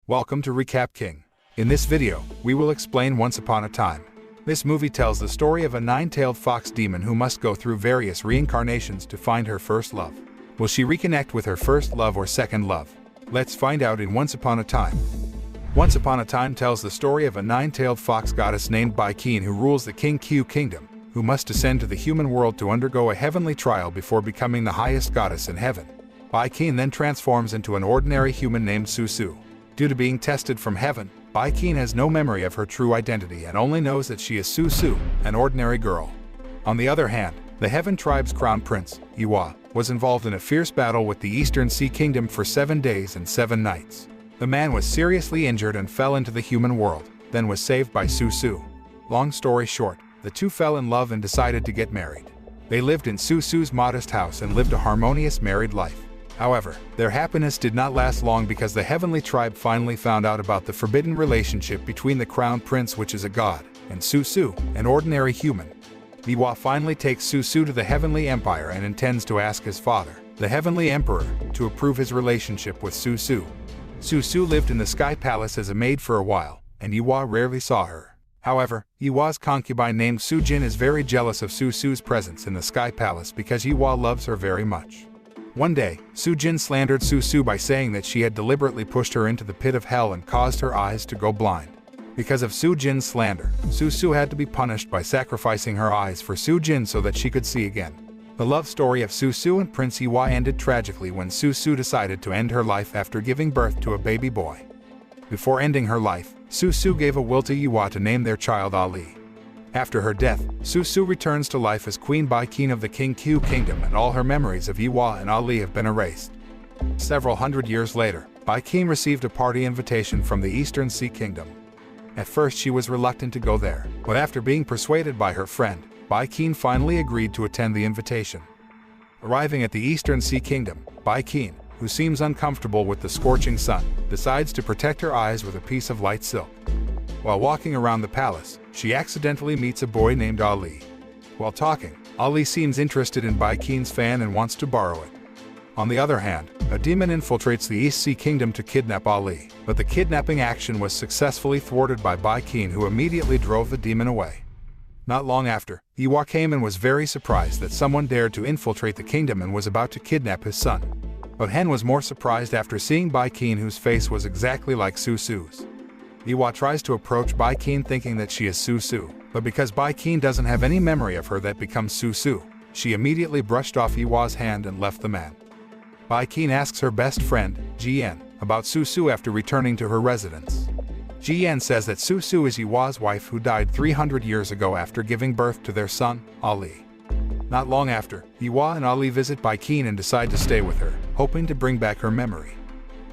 Welcome to Recap King. In this video, we will explain Once Upon a Time. This movie tells the story of a nine-tailed fox demon who must go through various reincarnations to find her first love. Will she reconnect with her first love or second love? Let's find out in Once Upon a Time. Once Upon a Time tells the story of a nine-tailed fox goddess named Baikeen who rules the King Q kingdom, who must descend to the human world to undergo a heavenly trial before becoming the highest goddess in heaven. Baikeen then transforms into an ordinary human named Susu. Due to being tested from heaven, Baikeen has no memory of her true identity and only knows that she is Susu, an ordinary girl. On the other hand, the Heaven Tribe's crown prince, Iwa, was involved in a fierce battle with the Eastern Sea Kingdom for 7 days and 7 nights. The man was seriously injured and fell into the human world, then was saved by Susu. Long story short, the two fell in love and decided to get married. They lived in Susu's modest house and lived a harmonious married life. However, their happiness did not last long because the Heavenly Tribe finally found out about the forbidden relationship between the Crown Prince, which is a god, and Susu, an ordinary human. Iwa finally takes Susu to the Heavenly Empire and intends to ask his father, the Heavenly Emperor, to approve his relationship with Susu. Susu lived in the Sky Palace as a maid for a while, and Iwa rarely saw her. However, Iwa's concubine named Sujin is very jealous of Susu's presence in the Sky Palace because Iwa loves her very much. One day, Sujin slandered Susu by saying that she had deliberately pushed her into the pit of hell and caused her eyes to go blind. Because of Sujin's slander, Susu had to be punished by sacrificing her eyes for Sujin so that she could see again. The love story of Susu and Prince Iwa ended tragically when Susu decided to end her life after giving birth to a baby boy. Before ending her life, Susu gave a will to Iwa to name their child Ali. After her death, Susu returns to life as Queen Baikeen of the King Q kingdom, and all her memories of Iwa and Ali have been erased. Several hundred years later, Baikeen received a party invitation from the Eastern Sea Kingdom. At first she was reluctant to go there, but after being persuaded by her friend, Baikeen finally agreed to attend the invitation. Arriving at the Eastern Sea Kingdom, Baikeen, who seems uncomfortable with the scorching sun, decides to protect her eyes with a piece of light silk. While walking around the palace, she accidentally meets a boy named Ali. While talking, Ali seems interested in Baikeen's fan and wants to borrow it. On the other hand, a demon infiltrates the East Sea Kingdom to kidnap Ali, but the kidnapping action was successfully thwarted by Baikeen, who immediately drove the demon away. Not long after, Iwa came and was very surprised that someone dared to infiltrate the kingdom and was about to kidnap his son. But Hen was more surprised after seeing Baikeen, whose face was exactly like Susu's. Iwa tries to approach Baikeen thinking that she is Susu, but because Baikeen doesn't have any memory of her, that becomes Susu. She immediately brushed off Iwa's hand and left the man. Baikeen asks her best friend, Jian, about Susu after returning to her residence. Jian says that Susu is Iwa's wife who died 300 years ago after giving birth to their son, Ali. Not long after, Iwa and Ali visit Baikeen and decide to stay with her, hoping to bring back her memory.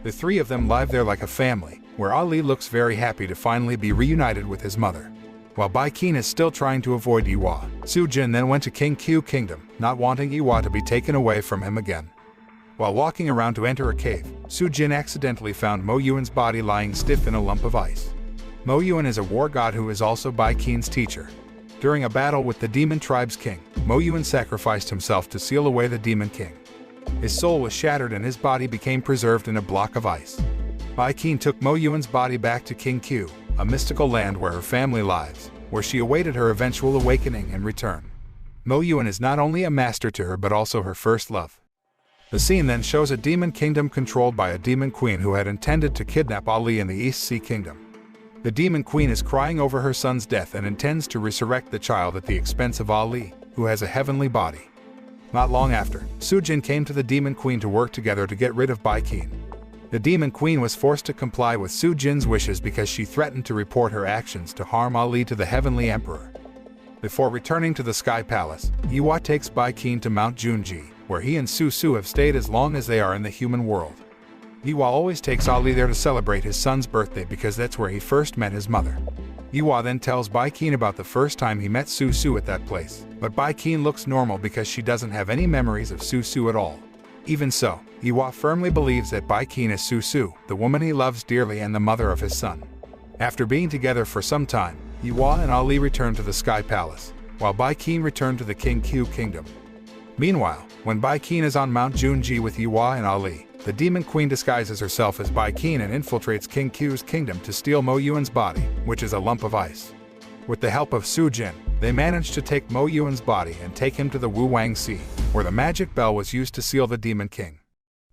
The three of them live there like a family, where Ali looks very happy to finally be reunited with his mother. While Baikeen is still trying to avoid Iwa, Sujin then went to King Q kingdom, not wanting Iwa to be taken away from him again. While walking around to enter a cave, Sujin accidentally found Mo Yuan's body lying stiff in a lump of ice. Mo Yuan is a war god who is also Baikeen's teacher. During a battle with the Demon Tribe's king, Mo Yuan sacrificed himself to seal away the Demon King. His soul was shattered and his body became preserved in a block of ice. Baikeen took Mo Yuan's body back to King Q, a mystical land where her family lives, where she awaited her eventual awakening and return. Mo Yuan is not only a master to her but also her first love. The scene then shows a demon kingdom controlled by a demon queen who had intended to kidnap Ali in the East Sea Kingdom. The demon queen is crying over her son's death and intends to resurrect the child at the expense of Ali, who has a heavenly body. Not long after, Sujin came to the demon queen to work together to get rid of Baikeen. The demon queen was forced to comply with Sujin's wishes because she threatened to report her actions to harm Ali to the Heavenly Emperor. Before returning to the Sky Palace, Iwa takes Baikeen to Mount Junji, where he and Susu have stayed as long as they are in the human world. Iwa always takes Ali there to celebrate his son's birthday because that's where he first met his mother. Iwa then tells Baikeen about the first time he met Susu at that place, but Baikeen looks normal because she doesn't have any memories of Susu at all. Even so, Iwa firmly believes that Baikeen is Susu, the woman he loves dearly and the mother of his son. After being together for some time, Iwa and Ali return to the Sky Palace, while Baikeen returned to the King Q kingdom. Meanwhile, when Baikeen is on Mount Junji with Iwa and Ali, the Demon Queen disguises herself as Bai Qin and infiltrates King Q's kingdom to steal Mo Yuan's body, which is a lump of ice. With the help of Su Jin, they manage to take Mo Yuan's body and take him to the Wu Wang Sea, where the magic bell was used to seal the Demon King.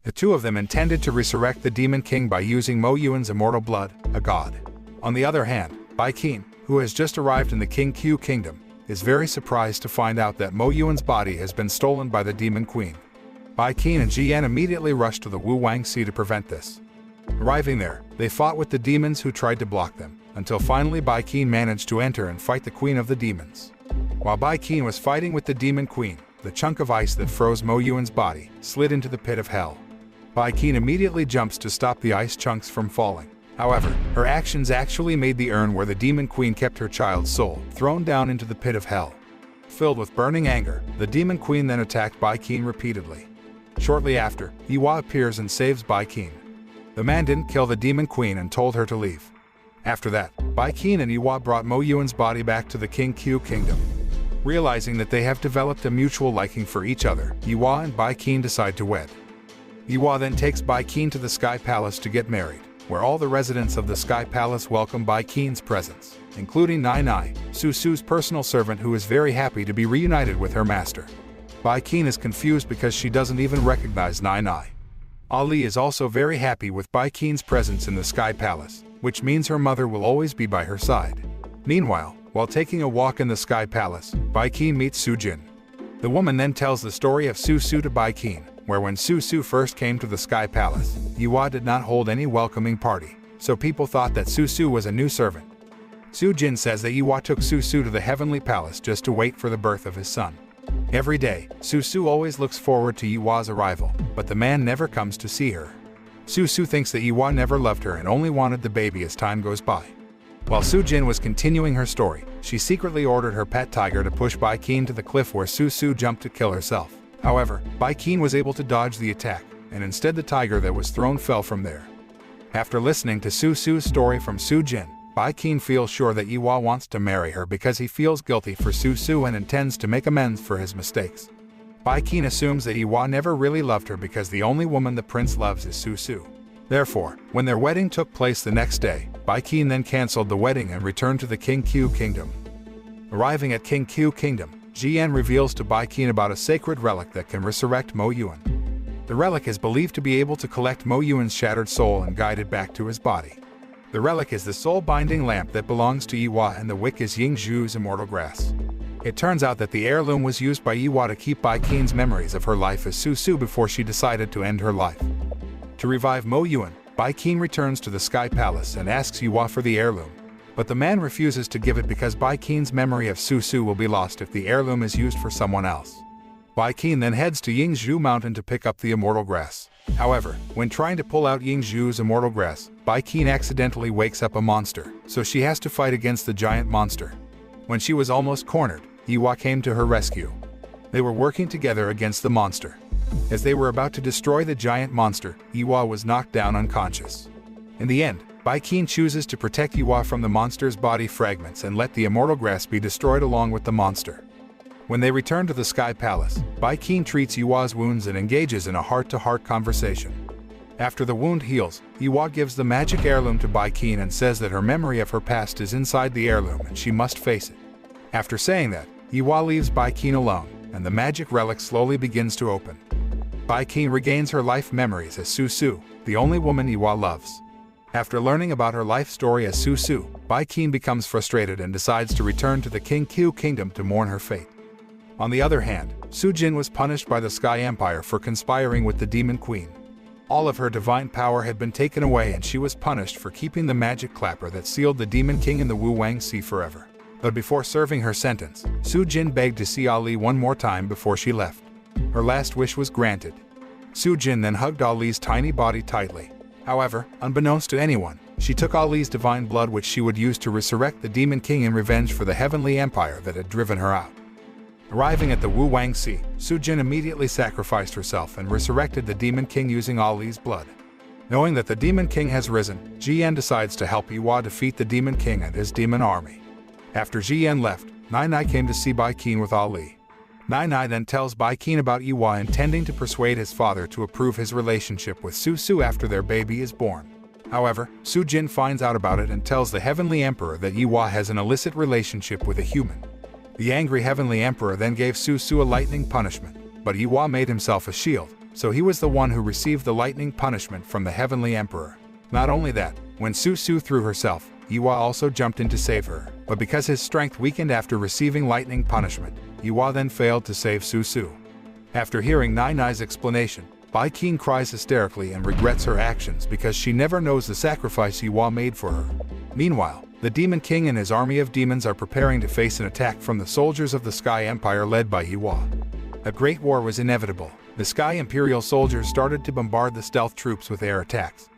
The two of them intended to resurrect the Demon King by using Mo Yuan's immortal blood, a god. On the other hand, Bai Qin, who has just arrived in the King Q kingdom, is very surprised to find out that Mo Yuan's body has been stolen by the Demon Queen. Bai Qin and Ji Yan immediately rush to the Wu Wang Sea to prevent this. Arriving there, they fought with the demons who tried to block them, until finally Bai Qin managed to enter and fight the Queen of the Demons. While Bai Qin was fighting with the Demon Queen, the chunk of ice that froze Mo Yuan's body slid into the pit of hell. Bai Qin immediately jumps to stop the ice chunks from falling. However, her actions actually made the urn where the Demon Queen kept her child's soul thrown down into the pit of hell. Filled with burning anger, the Demon Queen then attacked Bai Qin repeatedly. Shortly after, Yiwa appears and saves Bai Qin. The man didn't kill the Demon Queen and told her to leave. After that, Bai Qin and Yiwa brought Mo Yuan's body back to the King Q kingdom. Realizing that they have developed a mutual liking for each other, Yiwa and Bai Qin decide to wed. Yiwa then takes Bai Qin to the Sky Palace to get married, where all the residents of the Sky Palace welcome Bai Qin's presence, including Nai Nai, Su Su's personal servant, who is very happy to be reunited with her master. Bai Qin is confused because she doesn't even recognize Nai Nai. Ali is also very happy with Bai Qin's presence in the Sky Palace, which means her mother will always be by her side. Meanwhile, while taking a walk in the Sky Palace, Bai Qin meets Su Jin. The woman then tells the story of Su Su to Bai Qin, where when Su Su first came to the Sky Palace, Yiwa did not hold any welcoming party, so people thought that Su Su was a new servant. Su Jin says that Yiwa took Su Su to the Heavenly Palace just to wait for the birth of his son. Every day, Su Su always looks forward to Yiwa's arrival, but the man never comes to see her. Su Su thinks that Yiwa never loved her and only wanted the baby as time goes by. While Su Jin was continuing her story, she secretly ordered her pet tiger to push Bai Qin to the cliff where Su Su jumped to kill herself. However, Bai Qin was able to dodge the attack, and instead the tiger that was thrown fell from there. After listening to Su Su's story from Su Jin, Bai Qin feels sure that Yiwa wants to marry her because he feels guilty for Su Su and intends to make amends for his mistakes. Bai Qin assumes that Yiwa never really loved her because the only woman the prince loves is Su Su. Therefore, when their wedding took place the next day, Bai Qin then cancelled the wedding and returned to the King Q kingdom. Arriving at King Q kingdom, Ji Yan reveals to Bai Qin about a sacred relic that can resurrect Mo Yuan. The relic is believed to be able to collect Mo Yuan's shattered soul and guide it back to his body. The relic is the soul-binding lamp that belongs to Yiwa, and the wick is Ying Zhu's immortal grass. It turns out that the heirloom was used by Yiwa to keep Bai Qin's memories of her life as Su Su before she decided to end her life. To revive Mo Yuan, Bai Qin returns to the Sky Palace and asks Yiwa for the heirloom. But the man refuses to give it because Bai Qin's memory of Su Su will be lost if the heirloom is used for someone else. Bai Qin then heads to Ying Zhu Mountain to pick up the immortal grass. However, when trying to pull out Ying Zhu's immortal grass, Bai Qin accidentally wakes up a monster, so she has to fight against the giant monster. When she was almost cornered, Yiwa came to her rescue. They were working together against the monster. As they were about to destroy the giant monster, Yiwa was knocked down unconscious. In the end, Bai Qin chooses to protect Yiwa from the monster's body fragments and let the immortal grass be destroyed along with the monster. When they return to the Sky Palace, Bai Qin treats Yiwa's wounds and engages in a heart-to-heart conversation. After the wound heals, Yiwa gives the magic heirloom to Bai Qin and says that her memory of her past is inside the heirloom and she must face it. After saying that, Yiwa leaves Bai Qin alone, and the magic relic slowly begins to open. Bai Qin regains her life memories as Su Su, the only woman Yiwa loves. After learning about her life story as Su Su, Bai Qin becomes frustrated and decides to return to the King Q kingdom to mourn her fate. On the other hand, Su Jin was punished by the Sky Empire for conspiring with the Demon Queen. All of her divine power had been taken away and she was punished for keeping the magic clapper that sealed the Demon King in the Wu Wang Sea forever. But before serving her sentence, Su Jin begged to see Ali one more time before she left. Her last wish was granted. Su Jin then hugged Ali's tiny body tightly. However, unbeknownst to anyone, she took Ali's divine blood, which she would use to resurrect the Demon King in revenge for the Heavenly Empire that had driven her out. Arriving at the Wu Wang Sea, Su Jin immediately sacrificed herself and resurrected the Demon King using Ali's blood. Knowing that the Demon King has risen, Ji Yan decides to help Yiwa defeat the Demon King and his demon army. After Ji Yan left, Nai Nai came to see Bai Qin with Ali. Nai Nai then tells Bai Qin about Yiwa intending to persuade his father to approve his relationship with Su Su after their baby is born. However, Su Jin finds out about it and tells the Heavenly Emperor that Yiwa has an illicit relationship with a human. The angry Heavenly Emperor then gave Su Su a lightning punishment, but Yiwa made himself a shield, so he was the one who received the lightning punishment from the Heavenly Emperor. Not only that, when Su Su threw herself, Yiwa also jumped in to save her, but because his strength weakened after receiving lightning punishment, Yiwa then failed to save Su Su. After hearing Nai Nai's explanation, Bai Qin cries hysterically and regrets her actions because she never knows the sacrifice Yiwa made for her. Meanwhile, the Demon King and his army of demons are preparing to face an attack from the soldiers of the Sky Empire led by Yiwa. A great war was inevitable. The Sky Imperial soldiers started to bombard the stealth troops with air attacks,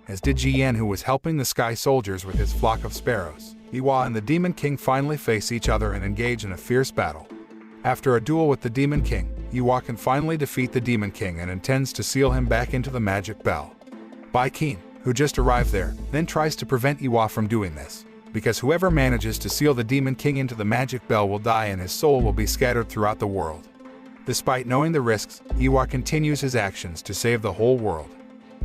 as did Ji Yan, who was helping the Sky soldiers with his flock of sparrows. Yiwa and the Demon King finally face each other and engage in a fierce battle. After a duel with the Demon King, Yiwa can finally defeat the Demon King and intends to seal him back into the magic bell. Bai Qin, who just arrived there, then tries to prevent Yiwa from doing this, because whoever manages to seal the Demon King into the magic bell will die and his soul will be scattered throughout the world. Despite knowing the risks, Yiwa continues his actions to save the whole world.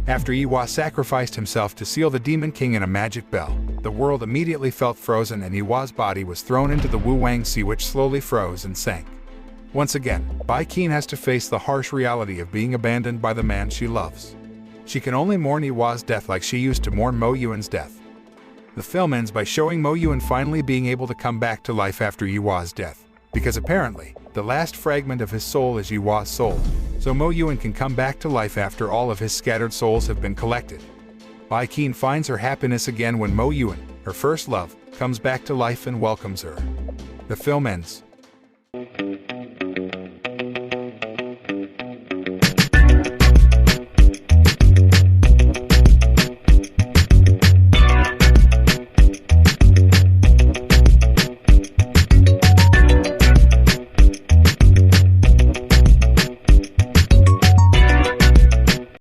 After Yiwa sacrificed himself to seal the Demon King in a magic bell, the world immediately felt frozen and Yiwa's body was thrown into the Wu Wang Sea, which slowly froze and sank. Once again, Bai Qin has to face the harsh reality of being abandoned by the man she loves. She can only mourn Yiwa's death like she used to mourn Mo Yuan's death. The film ends by showing Mo Yuan finally being able to come back to life after Yiwa's death, because apparently, the last fragment of his soul is Yiwa's soul, so Mo Yuan can come back to life after all of his scattered souls have been collected. Bai Qin finds her happiness again when Mo Yuan, her first love, comes back to life and welcomes her. The film ends.